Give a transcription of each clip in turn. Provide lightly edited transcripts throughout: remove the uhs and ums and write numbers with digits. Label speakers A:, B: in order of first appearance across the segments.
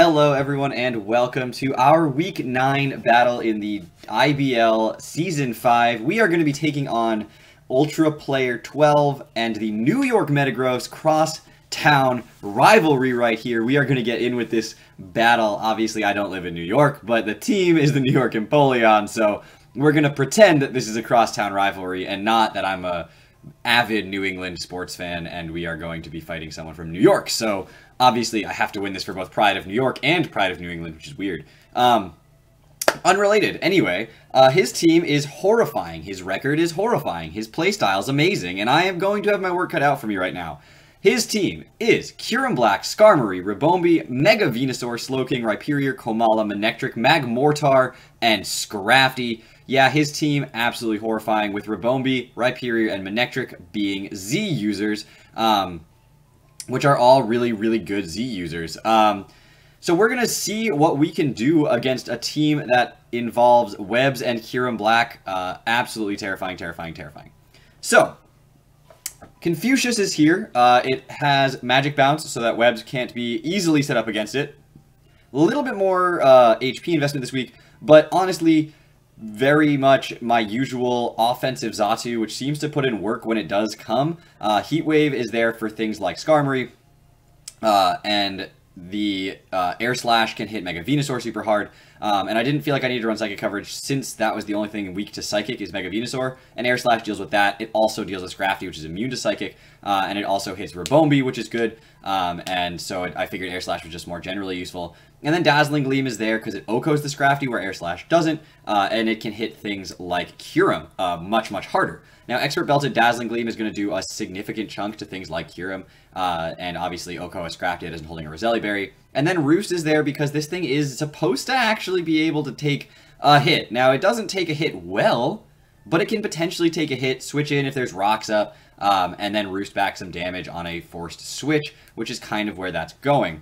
A: Hello everyone and welcome to our Week 9 battle in the IBL Season 5. We are going to be taking on Ultraplayer 12 and the New York Metagross cross-town rivalry right here. We are going to get in with this battle. Obviously I don't live in New York, but the team is the New York Empoleon, so we're going to pretend that this is a cross-town rivalry and not that I'm a avid New England sports fan and we are going to be fighting someone from New York. So obviously I have to win this for both Pride of New York and Pride of New England, which is weird. Unrelated. Anyway, his team is horrifying. His record is horrifying. His playstyle is amazing, and I am going to have my work cut out for me right now. His team is Kyurem Black, Skarmory, Ribombee, Mega Venusaur, Slowking, Rhyperior, Komala, Manectric, Magmortar, and Scrafty. Yeah, his team absolutely horrifying, with Ribombee, Rhyperior, and Manectric being Z users, which are all really, really good Z users. So we're going to see what we can do against a team that involves Webs and Kyurem Black. Absolutely terrifying, terrifying, terrifying. So Confucius is here. It has Magic Bounce so that Webs can't be easily set up against it. A little bit more HP investment this week, but honestly, very much my usual offensive Xatu, which seems to put in work when it does come. Heat Wave is there for things like Skarmory, and the Air Slash can hit Mega Venusaur super hard. And I didn't feel like I needed to run Psychic coverage since that was the only thing weak to Psychic is Mega Venusaur, and Air Slash deals with that. It also deals with Scrafty, which is immune to Psychic, and it also hits Ribombee, which is good, and so I figured Air Slash was just more generally useful. And then Dazzling Gleam is there because it OHKOs the Scrafty where Air Slash doesn't, and it can hit things like Kyurem much, much harder. Now, Expert Belted Dazzling Gleam is going to do a significant chunk to things like Kyurem, and obviously OHKO is Scrafty, it isn't holding a Roselli Berry. And then Roost is there because this thing is supposed to actually be able to take a hit. Now, it doesn't take a hit well, but it can potentially take a hit, switch in if there's rocks up, and then Roost back some damage on a forced switch, which is kind of where that's going.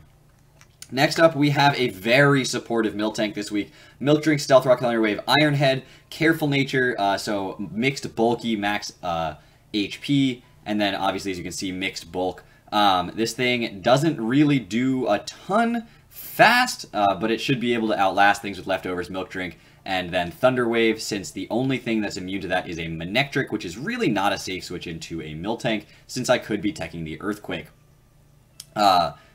A: Next up, we have a very supportive Miltank this week. Milk Drink, Stealth Rock, Thunder Wave, Iron Head, Careful Nature, so mixed bulky, max HP, and then obviously, as you can see, mixed bulk. This thing doesn't really do a ton fast, but it should be able to outlast things with leftovers, Milk Drink, and then Thunder Wave, since the only thing that's immune to that is a Manectric, which is really not a safe switch into a Miltank, since I could be teching the Earthquake.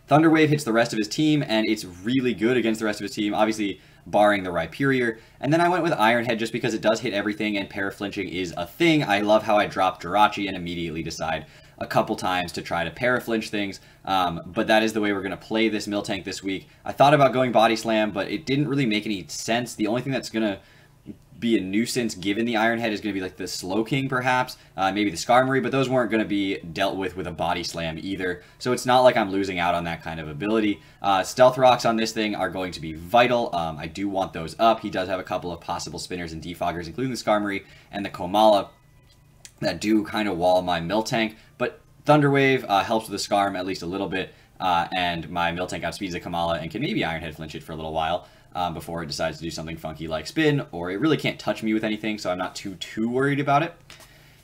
A: Thunder Wave hits the rest of his team, and it's really good against the rest of his team, obviously barring the Rhyperior. And then I went with Iron Head just because it does hit everything, and Paraflinching is a thing. I love how I drop Jirachi and immediately decide a couple times to try to Paraflinch things, but that is the way we're going to play this Miltank this week. I thought about going Body Slam, but it didn't really make any sense. The only thing that's going to be a nuisance given the Iron Head is going to be like the Slowking perhaps, maybe the Skarmory, but those weren't going to be dealt with a Body Slam either, so it's not like I'm losing out on that kind of ability. Stealth Rocks on this thing are going to be vital. I do want those up. He does have a couple of possible spinners and defoggers, including the Skarmory and the Komala, that do kind of wall my Miltank, but Thunder Wave helps with the Skarm at least a little bit, and my Miltank outspeeds the Komala and can maybe Iron Head flinch it for a little while. Before it decides to do something funky like spin, or it really can't touch me with anything, so I'm not too worried about it.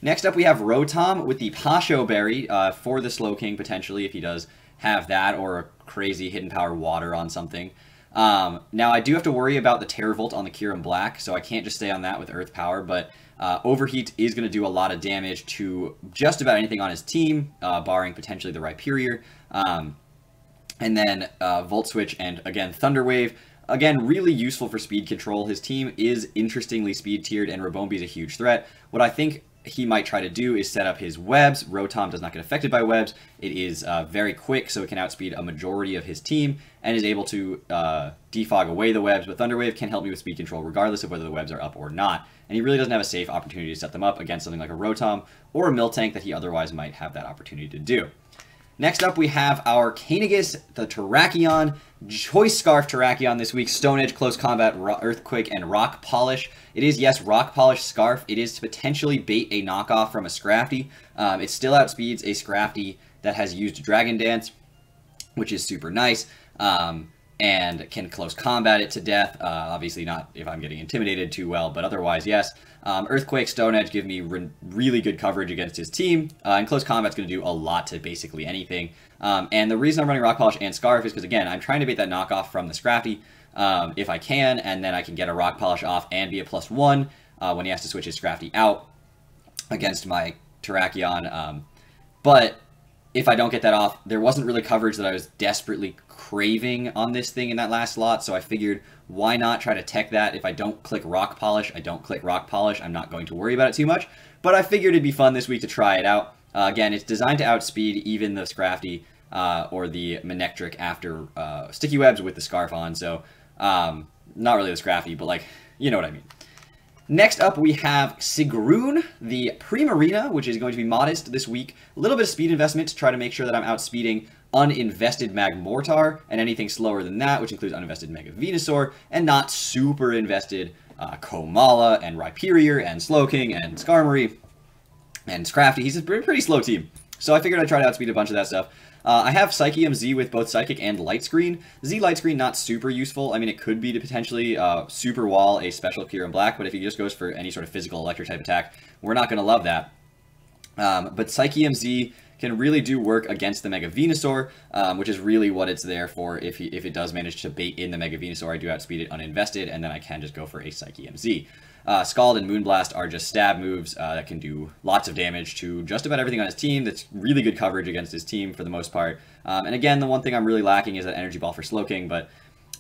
A: Next up, we have Rotom with the Pasho Berry for the Slowking, potentially, if he does have that, or a crazy Hidden Power Water on something. Now, I do have to worry about the Terravolt on the Kyurem Black, so I can't just stay on that with Earth Power, but Overheat is going to do a lot of damage to just about anything on his team, barring potentially the Rhyperior. And then Volt Switch and, again, Thunder Wave. Again, really useful for speed control. His team is interestingly speed tiered, and Ribombee is a huge threat. What I think he might try to do is set up his Webs. Rotom does not get affected by Webs. It is very quick, so it can outspeed a majority of his team, and is able to defog away the Webs. But Thunder Wave can help me with speed control regardless of whether the Webs are up or not. And he really doesn't have a safe opportunity to set them up against something like a Rotom or a Miltank that he otherwise might have that opportunity to do. Next up, we have our Kanagas, the Terrakion, Choice Scarf Terrakion this week, Stone Edge, Close Combat, Earthquake, and Rock Polish. It is, yes, Rock Polish Scarf. It is to potentially bait a knockoff from a Scrafty. It still outspeeds a Scrafty that has used Dragon Dance, which is super nice. and can close combat it to death. Obviously not if I'm getting intimidated too well, but otherwise, yes. Earthquake, Stone Edge give me really good coverage against his team, and close combat's going to do a lot to basically anything. And the reason I'm running Rock Polish and Scarf is because, again, I'm trying to bait that knockoff from the Scrafty if I can, and then I can get a Rock Polish off and be a +1 when he has to switch his Scrafty out against my Terrakion. But if I don't get that off, there wasn't really coverage that I was desperately craving on this thing in that last slot, so I figured why not try to tech that. If I don't click Rock Polish, I don't click Rock Polish. I'm not going to worry about it too much, but I figured it'd be fun this week to try it out. Again, it's designed to outspeed even the Scrafty or the Manectric after Sticky Webs with the Scarf on, so not really the Scrafty, but like, you know what I mean. Next up, we have Sigrun, the Primarina, which is going to be modest this week. A little bit of speed investment to try to make sure that I'm outspeeding uninvested Magmortar and anything slower than that, which includes uninvested Mega Venusaur, and not super invested Komala and Rhyperior and Slowking and Skarmory and Scrafty. He's a pretty slow team. So I figured I'd try to outspeed a bunch of that stuff. I have Psychium Z with both Psychic and Light Screen. Z Light Screen not super useful. I mean, it could be to potentially Super Wall a special Kyurem Black, but if he just goes for any sort of physical electric type attack, we're not going to love that. But Psychium Z can really do work against the Mega Venusaur, which is really what it's there for. If it does manage to bait in the Mega Venusaur, I do outspeed it uninvested, and then I can just go for a Psychium Z. Scald and Moonblast are just stab moves that can do lots of damage to just about everything on his team. That's really good coverage against his team for the most part. And again, the one thing I'm really lacking is that Energy Ball for Slowking, but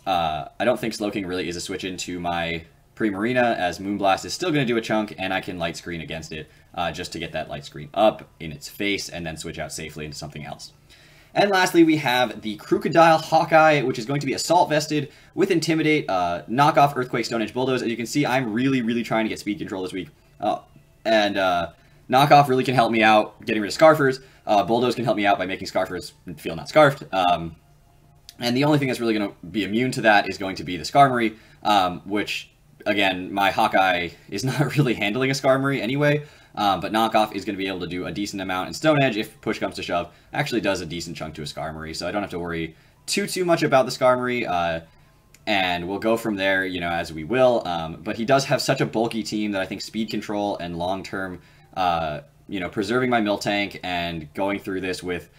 A: I don't think Slowking really is a switch into my Primarina, as Moonblast is still going to do a chunk, and I can Light Screen against it just to get that Light Screen up in its face and then switch out safely into something else. And lastly, we have the Crocodile Hawkeye, which is going to be Assault Vested with Intimidate, knockoff Earthquake, Stone Edge, Bulldoze. As you can see, I'm really trying to get speed control this week. And knockoff really can help me out getting rid of Scarfers. Bulldoze can help me out by making Scarfers feel not scarfed. And the only thing that's really going to be immune to that is going to be the Skarmory, which, again, my Hawkeye is not really handling a Skarmory anyway. But knockoff is going to be able to do a decent amount, and Stone Edge, if push comes to shove, actually does a decent chunk to a Skarmory, so I don't have to worry too much about the Skarmory, and we'll go from there, you know, as we will. But he does have such a bulky team that I think speed control and long-term, you know, preserving my Miltank and going through this with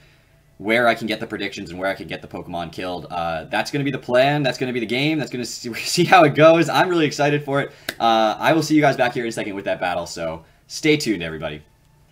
A: where I can get the predictions and where I can get the Pokemon killed, that's going to be the plan, that's going to be the game, that's going to see how it goes. I'm really excited for it. I will see you guys back here in a second with that battle, so stay tuned, everybody.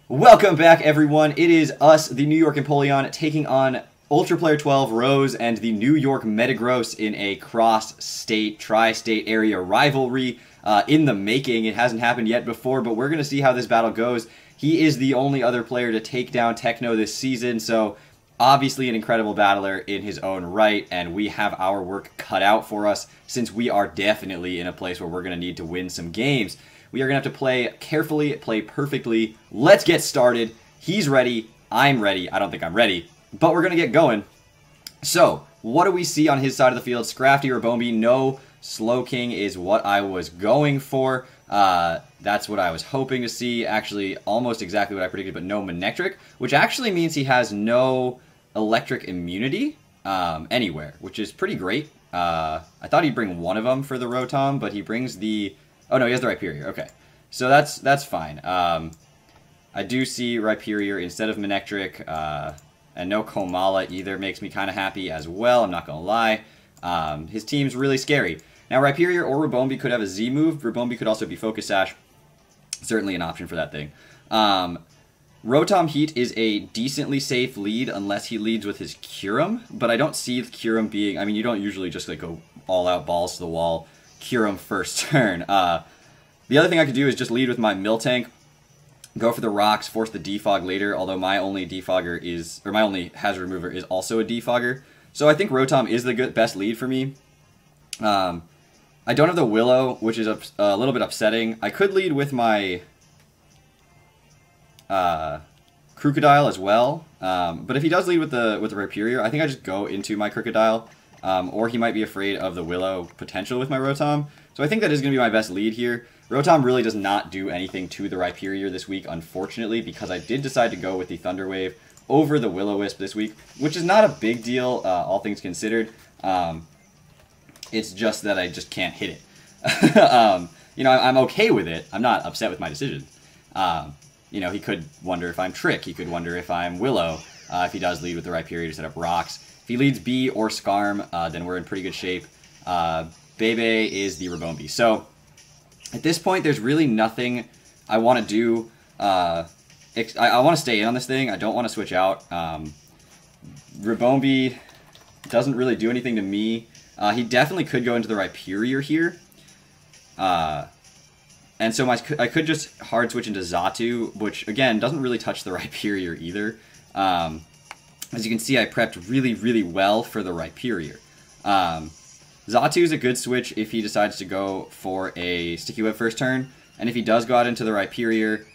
A: Welcome back, everyone. It is us, the New York Empoleon, taking on Ultraplayer 12 Rose and the New York Metagross in a cross-state, tri-state area rivalry in the making. It hasn't happened yet before, but we're going to see how this battle goes. He is the only other player to take down Techno this season, so obviously an incredible battler in his own right, and we have our work cut out for us since we are definitely in a place where we're going to need to win some games. We are going to have to play carefully, play perfectly. Let's get started. He's ready. I'm ready. I don't think I'm ready, but we're going to get going. So, what do we see on his side of the field? Scrafty or Bombi? No. Slowking is what I was going for. That's what I was hoping to see. Actually, almost exactly what I predicted, but no Manectric, which actually means he has no electric immunity anywhere, which is pretty great. I thought he'd bring one of them for the Rotom, but he brings the... Oh, no, he has the Rhyperior. Okay. So that's fine. I do see Rhyperior instead of Manectric, and no Komala either makes me kind of happy as well, I'm not going to lie. His team's really scary. Now, Rhyperior or Rabombi could have a Z move. Rabombi could also be Focus Sash. Certainly an option for that thing. Rotom Heat is a decently safe lead unless he leads with his Kyurem, but I don't see Kyurem being... I mean, you don't usually just like go all-out balls to the wall Kyurem first turn. The other thing I could do is just lead with my Miltank, go for the rocks, force the Defog later, although my only Defogger is... or my only Hazard Remover is also a Defogger. So I think Rotom is the best lead for me. I don't have the Willow, which is a little bit upsetting. I could lead with my Crocodile as well, but if he does lead with the Rhyperior, I think I just go into my Crocodile, or he might be afraid of the Willow potential with my Rotom. So I think that is going to be my best lead here. Rotom really does not do anything to the Rhyperior this week, unfortunately, because I did decide to go with the Thunder Wave over the Will-O-Wisp this week, which is not a big deal, all things considered. It's just that I just can't hit it. You know, I'm okay with it. I'm not upset with my decision. You know, he could wonder if I'm Trick. He could wonder if I'm Willow, if he does lead with the Rhyperior to set up rocks. If he leads B or Skarm, then we're in pretty good shape. Bebe is the Rabombi. So, at this point, there's really nothing I want to do. I want to stay in on this thing. I don't want to switch out. Rabombi doesn't really do anything to me. He definitely could go into the Rhyperior here. And so I could just hard switch into Xatu, which, again, doesn't really touch the Rhyperior either. As you can see, I prepped really, really well for the Rhyperior. Xatu is a good switch if he decides to go for a Sticky Web first turn. And if he does go out into the Rhyperior,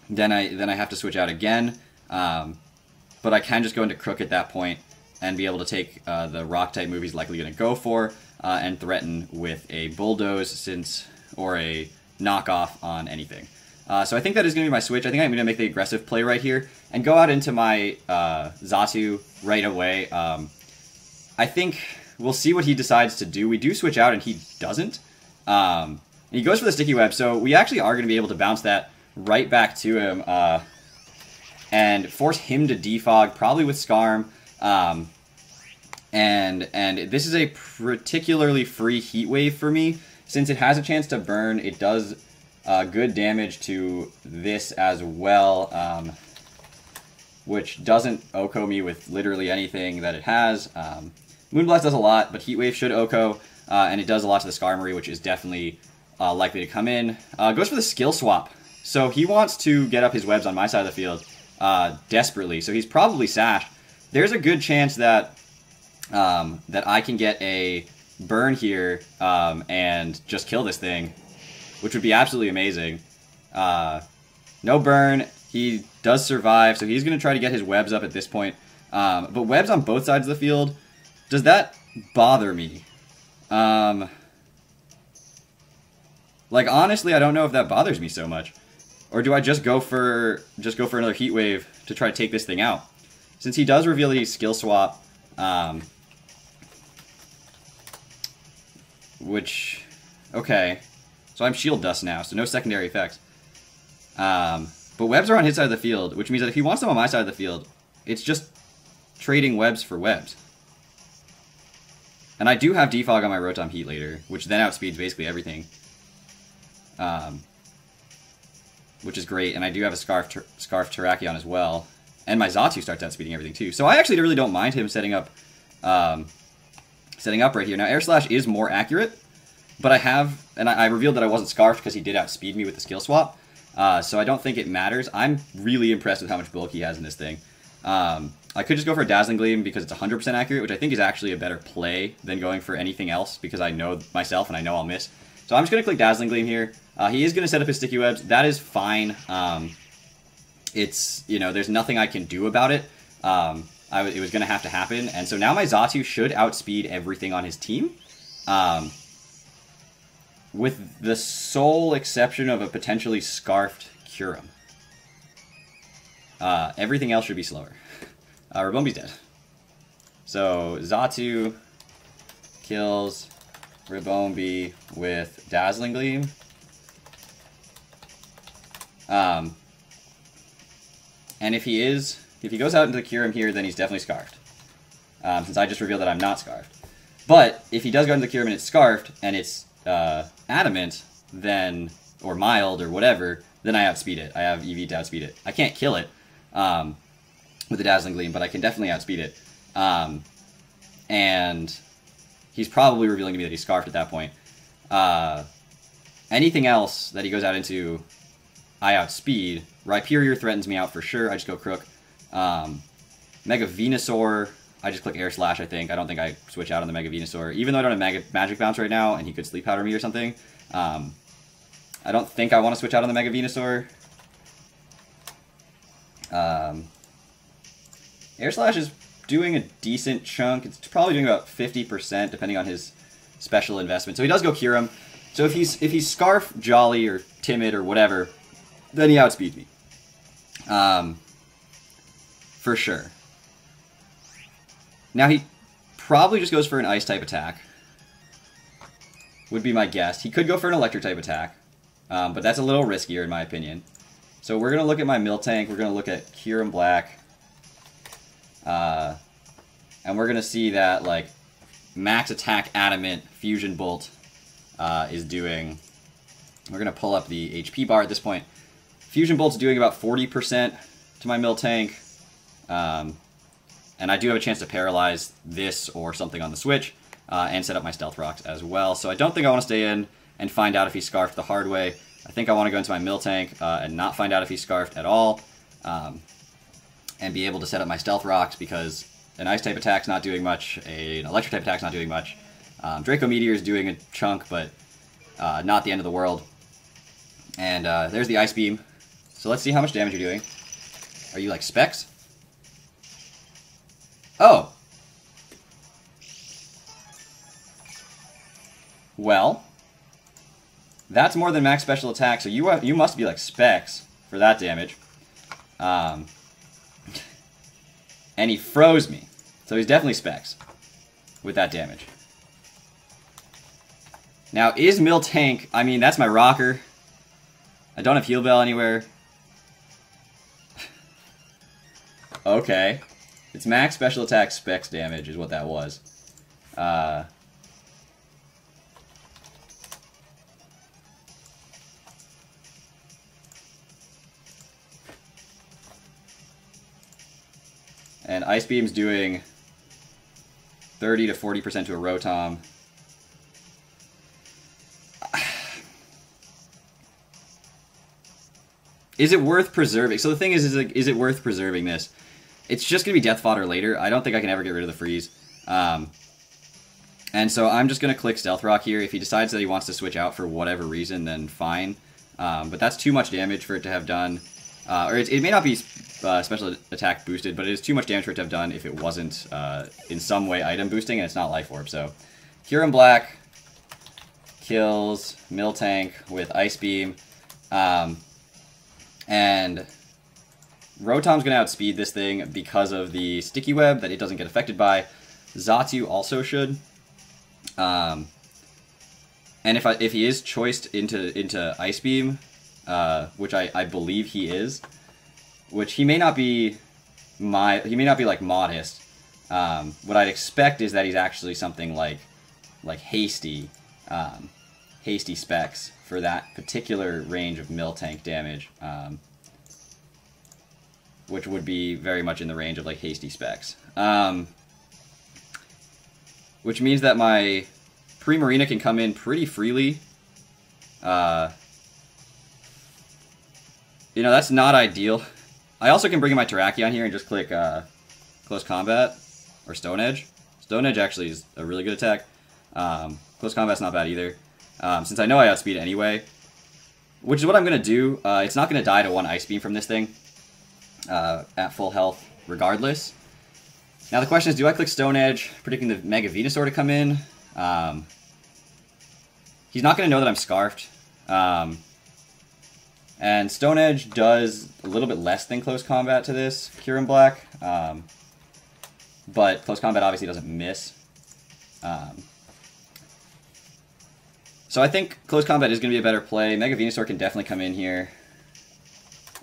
A: then I have to switch out again. But I can just go into Crook at that point and be able to take the Rock-type move he's likely going to go for and threaten with a Bulldoze or a knockoff on anything. So I think that is going to be my switch. I think I'm going to make the aggressive play right here and go out into my Xatu right away. I think we'll see what he decides to do. We do switch out and he doesn't. And he goes for the Sticky Web, so we actually are going to be able to bounce that right back to him and force him to defog, probably with Skarm. And this is a particularly free Heat Wave for me. Since it has a chance to burn, it does good damage to this as well, which doesn't OHKO me with literally anything that it has. Moonblast does a lot, but Heat Wave should OHKO, and it does a lot to the Skarmory, which is definitely likely to come in. Goes for the skill swap. So he wants to get up his webs on my side of the field desperately, so he's probably sashed. There's a good chance that that I can get a burn here and just kill this thing, which would be absolutely amazing. No burn. He does survive, so he's going to try to get his webs up at this point. But webs on both sides of the field, does that bother me? Like, honestly, I don't know if that bothers me so much. Or do I just go for another Heat Wave to try to take this thing out? Since he does reveal the skill swap, which, okay, so I'm Shield Dust now, so no secondary effects. But webs are on his side of the field, which means that if he wants them on my side of the field, it's just trading webs for webs. And I do have defog on my Rotom Heat later, which then outspeeds basically everything. Which is great, and I do have a Scarf Terrakion as well. And my Xatu starts outspeeding everything too. So I actually really don't mind him setting up right here. Now Air Slash is more accurate, but I revealed that I wasn't Scarfed because he did outspeed me with the skill swap. So I don't think it matters. I'm really impressed with how much bulk he has in this thing. I could just go for a Dazzling Gleam because it's 100% accurate, which I think is actually a better play than going for anything else because I know myself and I know I'll miss. So I'm just going to click Dazzling Gleam here. He is going to set up his Sticky Webs. That is fine. It's, you know, there's nothing I can do about it. It was going to have to happen. And so now my Xatu should outspeed everything on his team. With the sole exception of a potentially Scarfed Kyurem. Everything else should be slower. Rabombi's dead. So Xatu kills Rabombi with Dazzling Gleam. And if he goes out into the Kyurem here, then he's definitely Scarfed. Since I just revealed that I'm not Scarfed. But if he does go into the Kyurem and it's Scarfed, and it's Adamant, then, or Mild, or whatever, then I outspeed it. I have EV to outspeed it. I can't kill it with the Dazzling Gleam, but I can definitely outspeed it. And he's probably revealing to me that he's Scarfed at that point. Anything else that he goes out into, I outspeed. Rhyperior threatens me out for sure. I just go Crook. Mega Venusaur, I just click Air Slash, I think. I don't think I switch out on the Mega Venusaur. Even though I don't have Magic Bounce right now, and he could Sleep Powder me or something. I don't think I want to switch out on the Mega Venusaur. Air Slash is doing a decent chunk. It's probably doing about 50%, depending on his special investment. So he does go Kyurem. So if he's Scarf, Jolly, or Timid, or whatever, then he outspeeds me. For sure. Now he probably just goes for an Ice-type attack. Would be my guess. He could go for an Electric-type attack, but that's a little riskier in my opinion. So we're going to look at my Miltank, we're going to look at Kyurem Black, and we're going to see that, like, max attack Adamant Fusion Bolt is doing... We're going to pull up the HP bar at this point. Fusion Bolt's doing about 40% to my Miltank, and I do have a chance to paralyze this or something on the switch, and set up my Stealth Rocks as well. So I don't think I want to stay in and find out if he's Scarfed the hard way. I think I want to go into my Miltank and not find out if he's Scarfed at all, and be able to set up my Stealth Rocks, because an Ice-type attack's not doing much, an Electric-type attack's not doing much. Draco Meteor is doing a chunk, but not the end of the world. And there's the Ice Beam. So let's see how much damage you're doing. Are you like Specs? Oh! Well, that's more than max special attack, so you must be like Specs for that damage. And he froze me. So he's definitely Specs with that damage. Now, is Miltank... I mean, that's my rocker. I don't have Heal Bell anywhere. Okay. It's max special attack Specs damage is what that was. And Ice Beam's doing 30 to 40% to a Rotom. Is it worth preserving? So the thing is it worth preserving this? It's just going to be death fodder later. I don't think I can ever get rid of the freeze. And so I'm just going to click Stealth Rock here. If he decides that he wants to switch out for whatever reason, then fine. But that's too much damage for it to have done. Or it may not be special attack boosted, but it is too much damage for it to have done if it wasn't in some way item boosting, and it's not Life Orb. So Kyurem Black kills Miltank with Ice Beam. And Rotom's going to outspeed this thing because of the Sticky Web that it doesn't get affected by. Xatu also should. And if he is choiced into Ice Beam, which I believe he is, which he may not be like modest. What I'd expect is that he's actually something like hasty Specs for that particular range of Miltank damage, which would be very much in the range of like hasty Specs. Which means that my Primarina can come in pretty freely. You know, that's not ideal. I also can bring in my Terrakion here and just click Close Combat or Stone Edge. Stone Edge actually is a really good attack. Close Combat's not bad either. Since I know I outspeed anyway, which is what I'm going to do. It's not going to die to one Ice Beam from this thing at full health regardless. Now the question is, do I click Stone Edge, predicting the Mega Venusaur to come in? He's not going to know that I'm Scarfed. And Stone Edge does a little bit less than Close Combat to this Kyurem Black. But Close Combat obviously doesn't miss. So I think Close Combat is going to be a better play. Mega Venusaur can definitely come in here.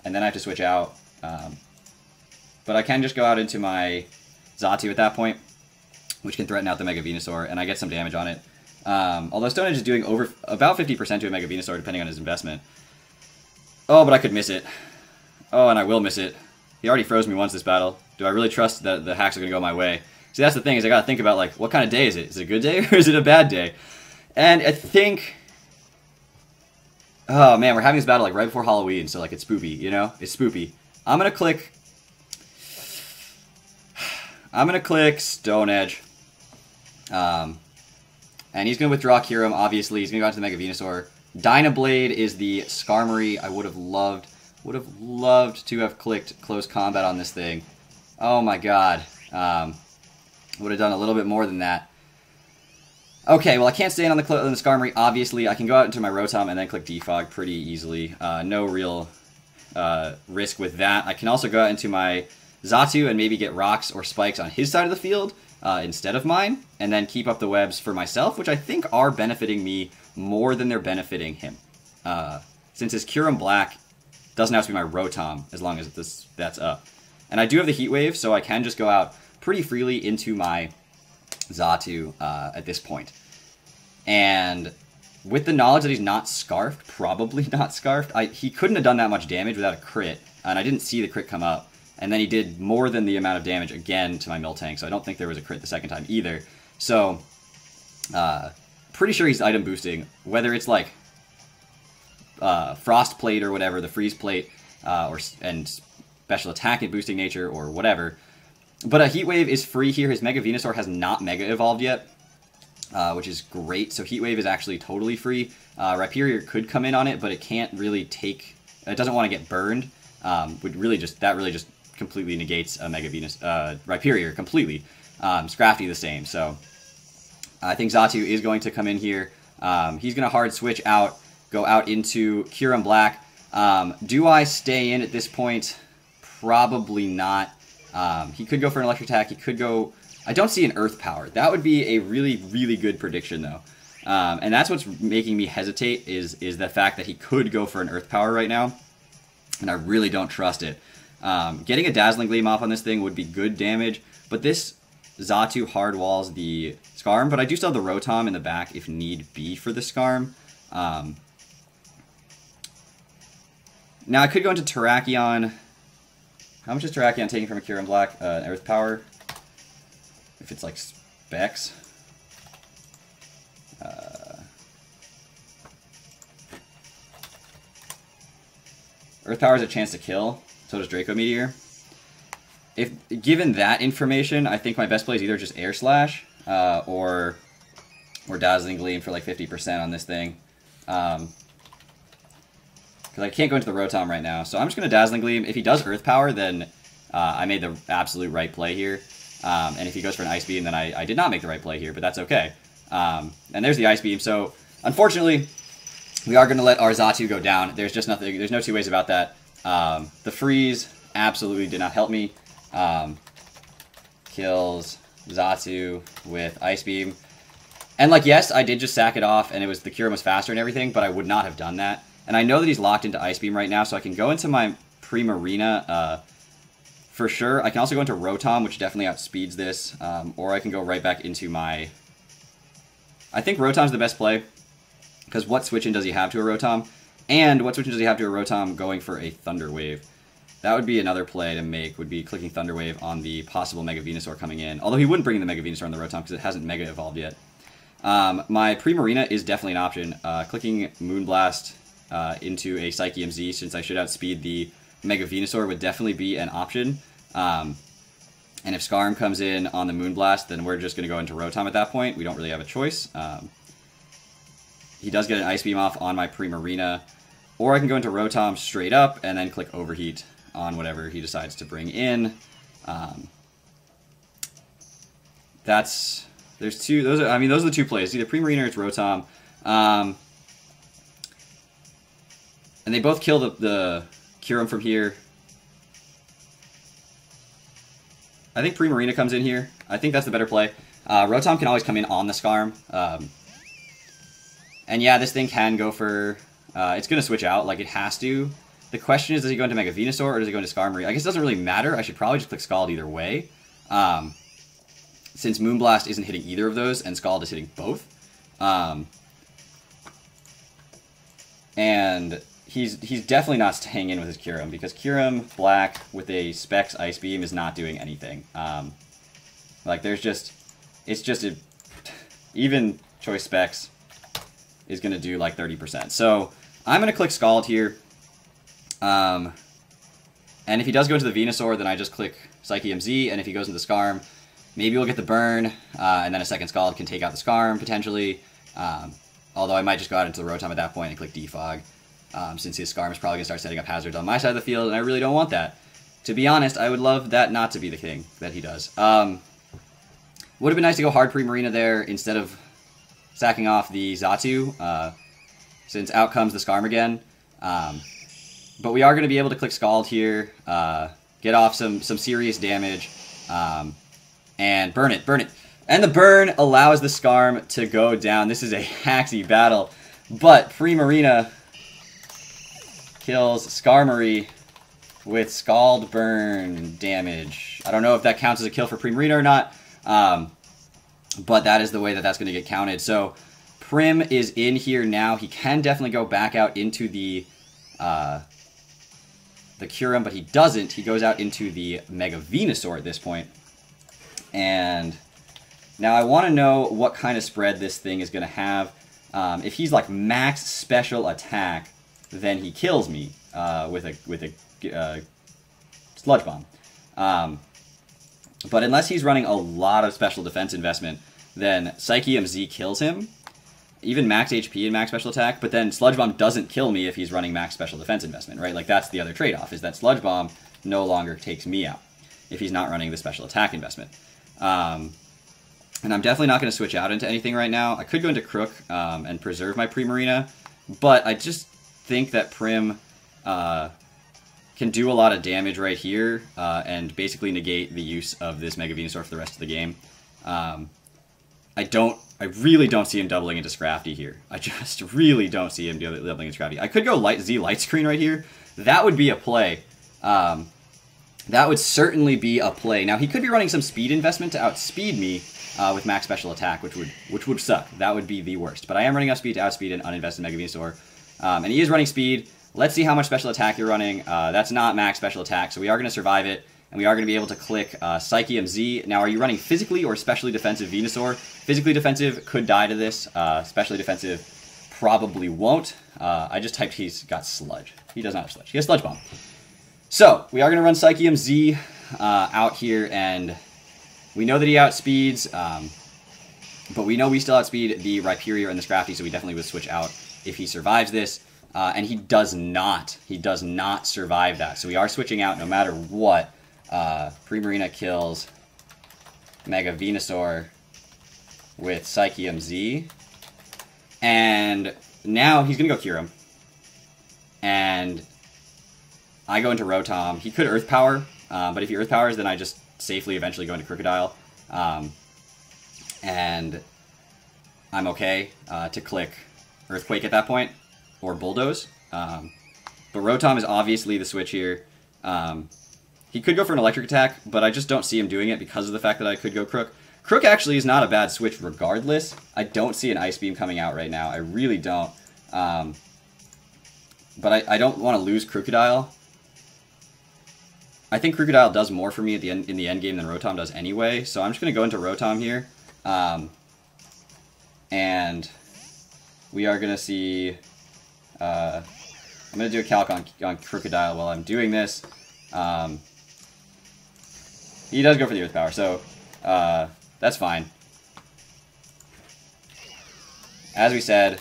A: And then I have to switch out. But I can just go out into my Xatu at that point, which can threaten out the Mega Venusaur, and I get some damage on it. Although Stone Edge is doing about 50% to a Mega Venusaur, depending on his investment. Oh, but I could miss it. Oh, and I will miss it. He already froze me once this battle. Do I really trust that the hacks are going to go my way? See, that's the thing, is I got to think about, like, what kind of day is it? Is it a good day, or is it a bad day? And I think... Oh, man, we're having this battle, like, right before Halloween, so, like, it's spoopy, you know? It's spoopy. I'm going to click Stone Edge. And he's going to withdraw Kyurem, obviously. He's going to go out to the Mega Venusaur. Dynablade is the Skarmory. I would have loved to have clicked Close Combat on this thing. Oh my god. Would have done a little bit more than that. Okay, well I can't stay in on the Skarmory, obviously. I can go out into my Rotom and then click Defog pretty easily. No real risk with that. I can also go out into my Xatu and maybe get rocks or spikes on his side of the field. instead of mine, and then keep up the webs for myself, which I think are benefiting me more than they're benefiting him. Since his Kyurem Black doesn't have to be my Rotom as long as that's up. And I do have the Heat Wave, so I can just go out pretty freely into my Xatu at this point. And with the knowledge that he's not Scarfed, probably not Scarfed, he couldn't have done that much damage without a crit, and I didn't see the crit come up. And then he did more than the amount of damage again to my Miltank, so I don't think there was a crit the second time either. So, pretty sure he's item boosting, whether it's like Frost Plate or whatever, the Freeze Plate, and special attack and boosting nature or whatever. But a Heat Wave is free here. His Mega Venusaur has not Mega Evolved yet, which is great. So Heat Wave is actually totally free. Rhyperior could come in on it, but it can't really take... It doesn't want to get burned. That really just completely negates a Mega Rhyperior completely. Scrafty the same. So I think Xatu is going to come in here. He's going to hard switch out, go out into Kyurem Black. Do I stay in at this point? Probably not. He could go for an electric attack. He could go... I don't see an Earth Power. That would be a really, really good prediction, though. And that's what's making me hesitate, is the fact that he could go for an Earth Power right now. And I really don't trust it. Getting a Dazzling Gleam off on this thing would be good damage. But this Xatu hard walls the Scarm. But I do still have the Rotom in the back if need be for the Scarm. Now I could go into Terrakion. How much is Terrakion taking from a Kyurem Black? Earth Power? If it's like Specs. Earth Power has a chance to kill. So does Draco Meteor. If given that information, I think my best play is either just Air Slash or Dazzling Gleam for like 50% on this thing. Because I can't go into the Rotom right now. So I'm just going to Dazzling Gleam. If he does Earth Power, then I made the absolute right play here. And if he goes for an Ice Beam, then I did not make the right play here, but that's okay. And there's the Ice Beam. So unfortunately, we are going to let our Xatu go down. There's just nothing. There's no two ways about that. The Freeze absolutely did not help me. Kills Xatu with Ice Beam. And like, yes, I did just sack it off, and the Kyurem was faster and everything, but I would not have done that. And I know that he's locked into Ice Beam right now, so I can go into my Primarina for sure. I can also go into Rotom, which definitely outspeeds this, or I can go right back into my... I think Rotom's the best play, because what switch-in does he have to a Rotom? And what switch-in does he have to a Rotom going for a Thunder Wave? That would be another play to make, would be clicking Thunder Wave on the possible Mega Venusaur coming in. Although he wouldn't bring in the Mega Venusaur on the Rotom, because it hasn't Mega Evolved yet. My Primarina is definitely an option. Clicking Moonblast into a Psyche MZ, since I should outspeed the Mega Venusaur, would definitely be an option. And if Scarm comes in on the Moonblast, then we're just going to go into Rotom at that point. We don't really have a choice. He does get an Ice Beam off on my Primarina, or I can go into Rotom straight up and then click Overheat on whatever he decides to bring in. There's two. Those are the two plays. Either Primarina or it's Rotom. And they both kill the Kyurem from here. I think Primarina comes in here. I think that's the better play. Rotom can always come in on the Scarm. And yeah, this thing can go for... it's going to switch out, like it has to. The question is, does he go into Mega Venusaur or does he go into Skarmory? I guess it doesn't really matter. I should probably just click Scald either way. Since Moonblast isn't hitting either of those, and Scald is hitting both. And he's definitely not staying in with his Kyurem, because Kyurem Black with a Specs Ice Beam is not doing anything. Like, there's just... It's just a... Even Choice Specs is going to do like 30%. So I'm going to click Scald here. And if he does go into the Venusaur, then I just click Psyche MZ, and if he goes into the Scarm, maybe we'll get the burn, and then a second Scald can take out the Scarm, potentially. Although I might just go out into the Rotom at that point and click Defog, since his Scarm is probably going to start setting up hazards on my side of the field, and I really don't want that. To be honest, I would love that not to be the thing that he does. Would have been nice to go hard Primarina there instead of sacking off the Xatu, since out comes the Scarm again. But we are going to be able to click Scald here, get off some serious damage, And burn it, burn it. And the burn allows the Skarm to go down. This is a haxy battle. But Primarina kills Skarmory with Scald Burn damage. I don't know if that counts as a kill for Primarina or not. But that is the way that that's going to get counted. So Prim is in here now. He can definitely go back out into the Kyurem, but he doesn't. He goes out into the Mega Venusaur at this point. And now I want to know what kind of spread this thing is going to have. If he's like max special attack, then he kills me with a Sludge Bomb. But unless he's running a lot of special defense investment, then Psyche MZ kills him. Even max HP and max special attack, but then Sludge Bomb doesn't kill me if he's running max special defense investment, right? Like, that's the other trade-off, is that Sludge Bomb no longer takes me out if he's not running the special attack investment. And I'm definitely not going to switch out into anything right now. I could go into Crook and preserve my Primarina, but I just think that Prim can do a lot of damage right here and basically negate the use of this Mega Venusaur for the rest of the game. I really don't see him doubling into Scrafty here. I just really don't see him doubling into Scrafty. I could go Z Light Screen right here. That would be a play. That would certainly be a play. Now, he could be running some speed investment to outspeed me with max special attack, which would suck. That would be the worst. But I am running up speed to outspeed an uninvested Mega Venusaur. And he is running speed. Let's see how much special attack you're running. That's not max special attack, so we are going to survive it. And we are going to be able to click Psyche MZ. Now, are you running physically or specially defensive Venusaur? Physically defensive could die to this. Specially defensive probably won't. I just typed he's got Sludge. He does not have Sludge. He has Sludge Bomb. So, we are going to run Psyche MZ out here, and we know that he outspeeds, but we know we still outspeed the Rhyperior and the Scrafty, so we definitely would switch out if he survives this. And he does not. He does not survive that. So we are switching out no matter what. Primarina kills Mega Venusaur with Psyche MZ. And now he's going to go Kyurem. And I go into Rotom. He could Earth Power, but if he Earth Powers, then I just safely eventually go into Crocodile. And I'm okay to click Earthquake at that point, or Bulldoze. But Rotom is obviously the switch here. He could go for an electric attack, but I just don't see him doing it because of the fact that I could go Crook. Crook actually is not a bad switch regardless. I don't see an Ice Beam coming out right now. I really don't. But I don't want to lose Crocodile. I think Crocodile does more for me at the end, in the end game than Rotom does anyway, so I'm just going to go into Rotom here. And we are going to see... I'm going to do a calc on Crocodile while I'm doing this. He does go for the Earth Power, so that's fine. As we said,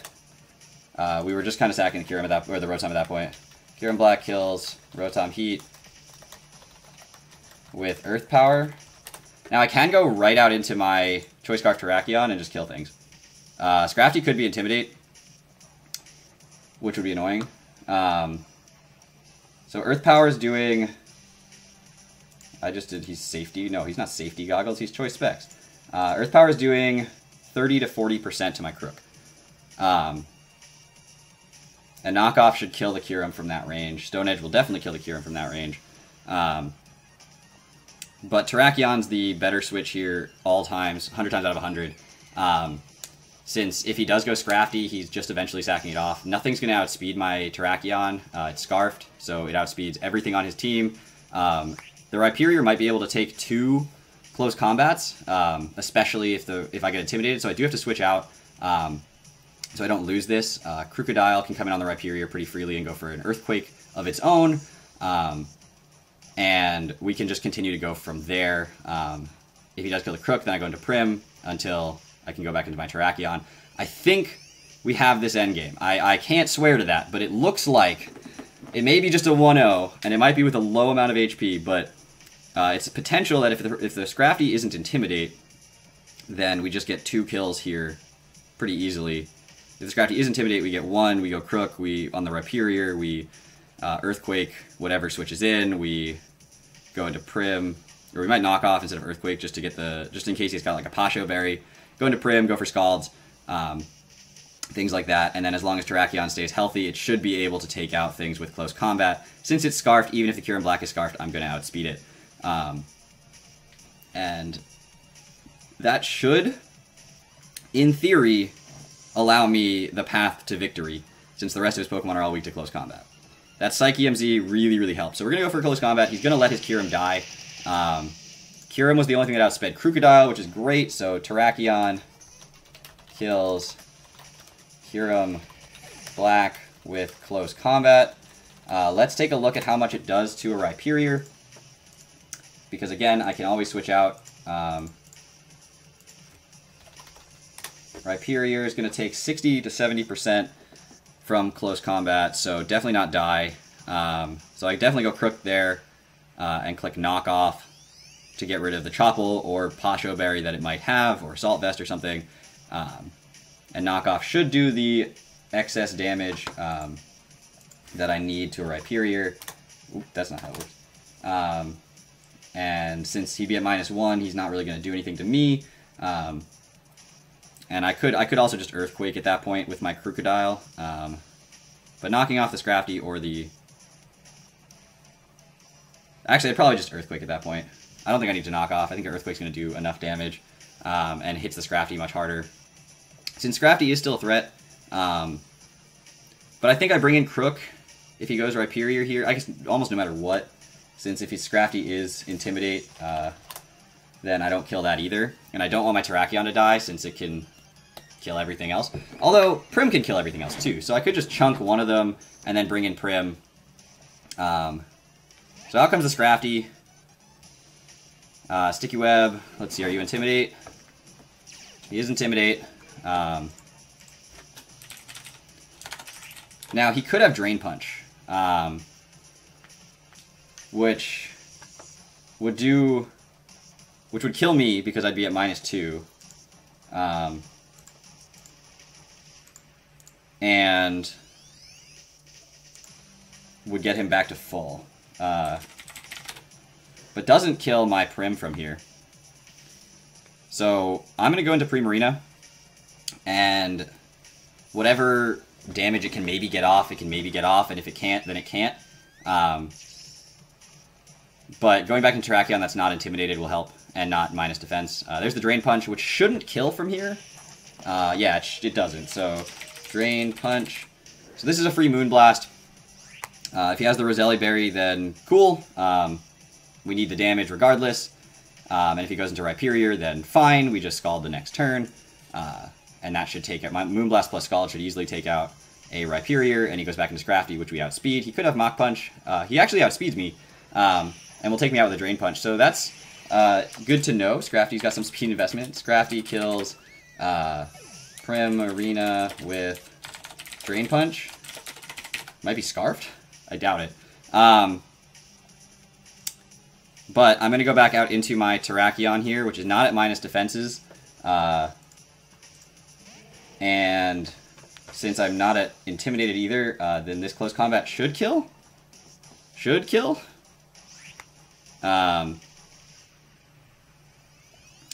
A: we were just kind of sacking the Kyurem at that, or the Rotom at that point. Kyurem Black kills Rotom Heat with Earth Power. Now I can go right out into my Choice Scarf Terrakion and just kill things. Scrafty could be Intimidate, which would be annoying. So Earth Power is doing... he's Safety. No, he's not Safety Goggles, he's Choice Specs. Earth Power is doing 30 to 40% to my Crook. A knockoff should kill the Kyurem from that range. Stone Edge will definitely kill the Kyurem from that range. But Terrakion's the better switch here all times, 100 times out of 100. Since if he does go Scrafty, he's just eventually sacking it off. Nothing's going to outspeed my Terrakion. It's Scarfed, so it outspeeds everything on his team. The Rhyperior might be able to take 2 close combats, especially if I get Intimidated, so I do have to switch out so I don't lose this. Crocodile can come in on the Rhyperior pretty freely and go for an Earthquake of its own, and we can just continue to go from there. If he does kill the Crook, then I go into Prim until I can go back into my Terrakion. I think we have this endgame. I can't swear to that, but it looks like it may be just a 1-0, and it might be with a low amount of HP, but it's potential that if the Scrafty isn't Intimidate, then we just get 2 kills here pretty easily. If the Scrafty is Intimidate, we get 1, we go Crook, on the Rhyperior, we Earthquake, whatever switches in, we go into Prim, Or we might knock off instead of Earthquake just to get the, just in case he's got like a Pasho Berry. Go into Prim, go for Scalds, things like that. And then as long as Terrakion stays healthy, it should be able to take out things with close combat. Since it's Scarfed, even if the Kyurem Black is Scarfed, I'm going to outspeed it. And that should, in theory, allow me the path to victory, since the rest of his Pokemon are all weak to close combat. That Psyche MZ really, really helps. So we're going to go for close combat. He's going to let his Kyurem die. Kyurem was the only thing that outsped Crocodile, which is great. So Terrakion kills Kyurem Black with close combat. Let's take a look at how much it does to a Rhyperior. Because again, I can always switch out. Rhyperior is going to take 60 to 70% from close combat, so definitely not die. So I definitely go Crook there and click Knock Off to get rid of the Chople or Pasho Berry that it might have, or Assault Vest or something. And Knock Off should do the excess damage that I need to a Rhyperior. Oop, that's not how it works. And since he'd be at -1, he's not really going to do anything to me. And I could also just Earthquake at that point with my Crocodile. But knocking off the Scrafty or the... Actually, I'd probably just Earthquake at that point. I don't think I need to knock off. I think Earthquake's going to do enough damage and hits the Scrafty much harder. Since Scrafty is still a threat, but I think I bring in Crook if he goes Rhyperior here. I guess almost no matter what, since if his Scrafty is Intimidate, then I don't kill that either. And I don't want my Terrakion to die, since it can kill everything else. Although, Prim can kill everything else too, so I could just chunk one of them and then bring in Prim. So out comes the Scrafty. Sticky Web. Let's see, are you Intimidate? He is Intimidate. Now, he could have Drain Punch, which would kill me because I'd be at -2. And would get him back to full. But doesn't kill my Prim from here. So I'm going to go into Primarina, and whatever damage it can maybe get off, it can maybe get off, and if it can't, then it can't. But going back into Terrakion that's not Intimidated will help, and not minus defense. There's the Drain Punch, which shouldn't kill from here. Yeah, it doesn't. So Drain Punch. So this is a free Moonblast. If he has the Roselli Berry, then cool. We need the damage regardless. And if he goes into Rhyperior, then fine. We just Scald the next turn. And that should take out... My Moonblast plus Scald should easily take out a Rhyperior, and he goes back into Scrafty, which we outspeed. He could have Mach Punch. He actually outspeeds me, and will take me out with a Drain Punch. So that's good to know. Scrafty's got some speed investment. Scrafty kills Primarina with Drain Punch. Might be Scarfed. I doubt it. But I'm going to go back out into my Terrakion here, which is not at minus defenses. And since I'm not at Intimidated either, then this close combat should kill. Should kill.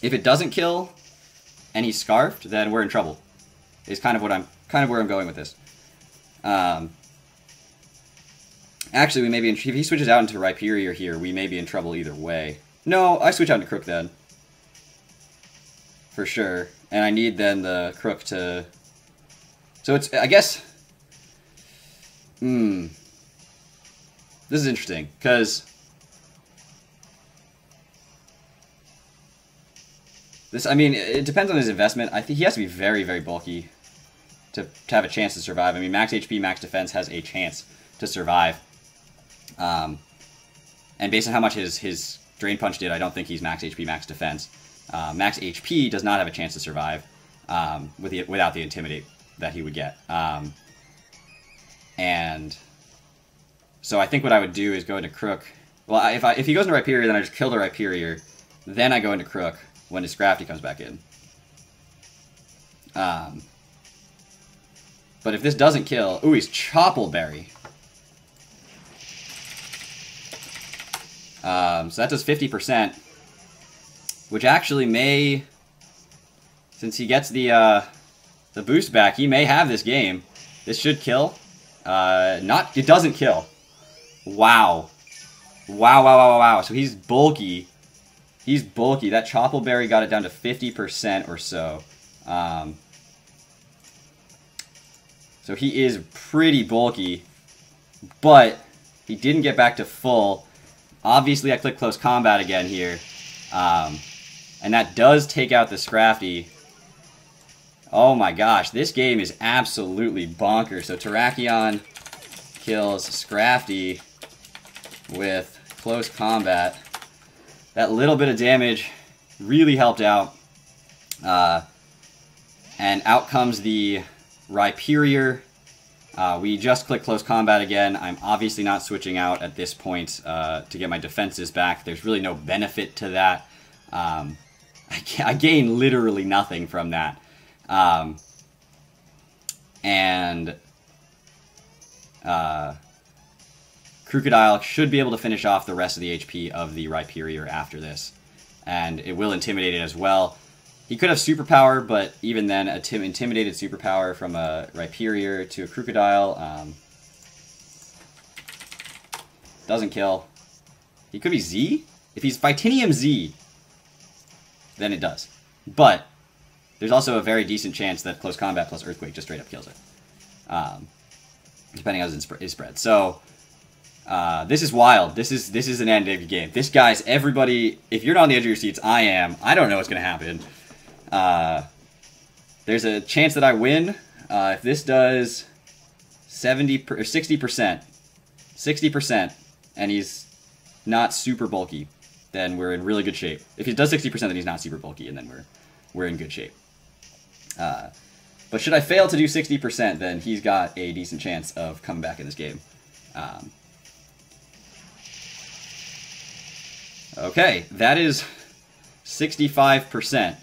A: If it doesn't kill and he's Scarfed, then we're in trouble. Is kind of where I'm going with this. Actually, we may be if he switches out into Rhyperior here, we may be in trouble either way. No, I switch out into Crook then. For sure. And I need then the Crook to... So it's, I guess... This is interesting, because... This, I mean, it depends on his investment. I think he has to be very, very bulky to have a chance to survive. I mean, max HP, max defense has a chance to survive. And based on how much his Drain Punch did, I don't think he's max HP, max defense. Max HP does not have a chance to survive without the Intimidate that he would get. And so I think what I would do is go into Crook. Well, if he goes into Rhyperior, then I just kill the Rhyperior. Then I go into Crook when his Scrafty comes back in. But if this doesn't kill... Ooh, he's Chople Berry. So that does 50%. which actually may, since he gets the boost back, he may have this game. This should kill. It doesn't kill. Wow. Wow. So he's bulky. He's bulky. That Choppleberry got it down to 50% or so. So he is pretty bulky, but he didn't get back to full. Obviously, I click close combat again here, and that does take out the Scrafty. Oh my gosh, this game is absolutely bonkers. So Terrakion kills Scrafty with close combat. That little bit of damage really helped out. And out comes the Rhyperior. We just click close combat again. I'm obviously not switching out at this point to get my defenses back. There's really no benefit to that. I gain literally nothing from that. Crocodile should be able to finish off the rest of the HP of the Rhyperior after this. And it will intimidate it as well. He could have superpower, but even then, a intimidated superpower from a Rhyperior to a Crocodile doesn't kill. He could be Z? If he's Titanium Z, then it does. But there's also a very decent chance that close combat plus Earthquake just straight up kills it. Depending on his spread. So, this is wild. This is an end of the game. This guy's everybody. If you're not on the edge of your seats, I am. I don't know what's going to happen. There's a chance that I win. If this does 70 or 60%, 60%, and he's not super bulky, then we're in really good shape. If he does 60%, then he's not super bulky, and then we're in good shape. But should I fail to do 60%, then he's got a decent chance of coming back in this game. Okay, that is 65%.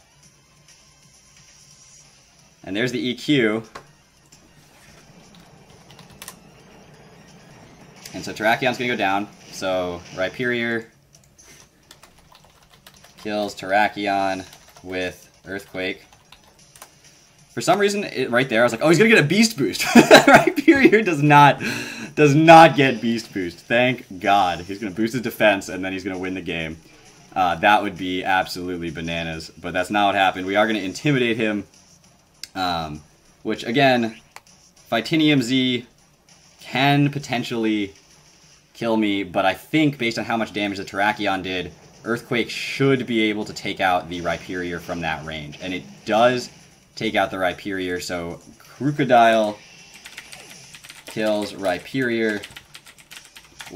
A: And there's the EQ. And so Terrakion's going to go down. So Rhyperior kills Terrakion with Earthquake. For some reason, right there, I was like, oh, he's going to get a Beast Boost. Rhyperior does not get Beast Boost. Thank God. He's going to boost his defense, and then he's going to win the game. That would be absolutely bananas. But that's not what happened. We are going to intimidate him. Which, again, Titanium Z can potentially kill me, but I think, based on how much damage the Terrakion did, Earthquake should be able to take out the Rhyperior from that range. And it does take out the Rhyperior, so Crocodile kills Rhyperior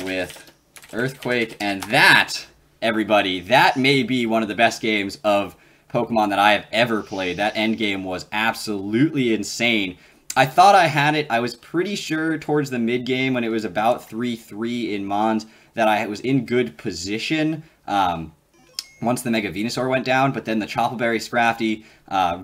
A: with Earthquake, and that, everybody, that may be one of the best games of Pokemon that I have ever played. That endgame was absolutely insane. I thought I had it. I was pretty sure towards the mid-game when it was about 3-3 in Mons that I was in good position once the Mega Venusaur went down, but then the Choppleberry Scrafty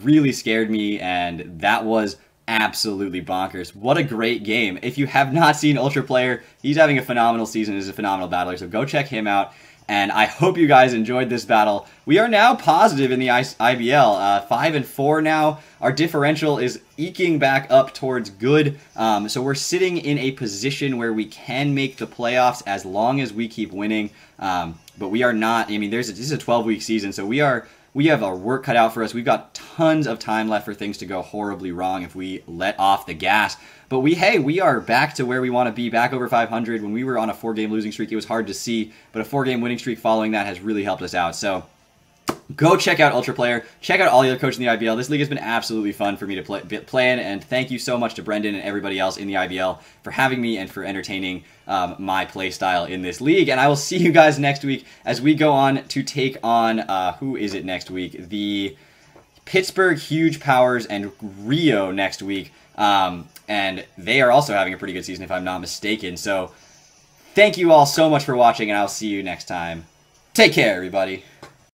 A: really scared me, and that was absolutely bonkers. What a great game. If you have not seen Ultraplayer, he's having a phenomenal season. He's a phenomenal battler, so go check him out. And I hope you guys enjoyed this battle. We are now positive in the IBL. 5-4 now. Our differential is eking back up towards good. So we're sitting in a position where we can make the playoffs as long as we keep winning. But we are not. I mean, this is a 12-week season, so we have our work cut out for us. We've got tons of time left for things to go horribly wrong if we let off the gas. But we are back to where we want to be, back over 500. When we were on a 4-game losing streak, it was hard to see, but a 4-game winning streak following that has really helped us out. So go check out Ultraplayer. Check out all the other coaches in the IBL. This league has been absolutely fun for me to play in, and thank you so much to Brendan and everybody else in the IBL for having me and for entertaining my play style in this league. And I will see you guys next week as we go on to take on, who is it next week? The Pittsburgh Huge Powers and Rio next week. And they are also having a pretty good season, if I'm not mistaken. So thank you all so much for watching, and I'll see you next time. Take care, everybody.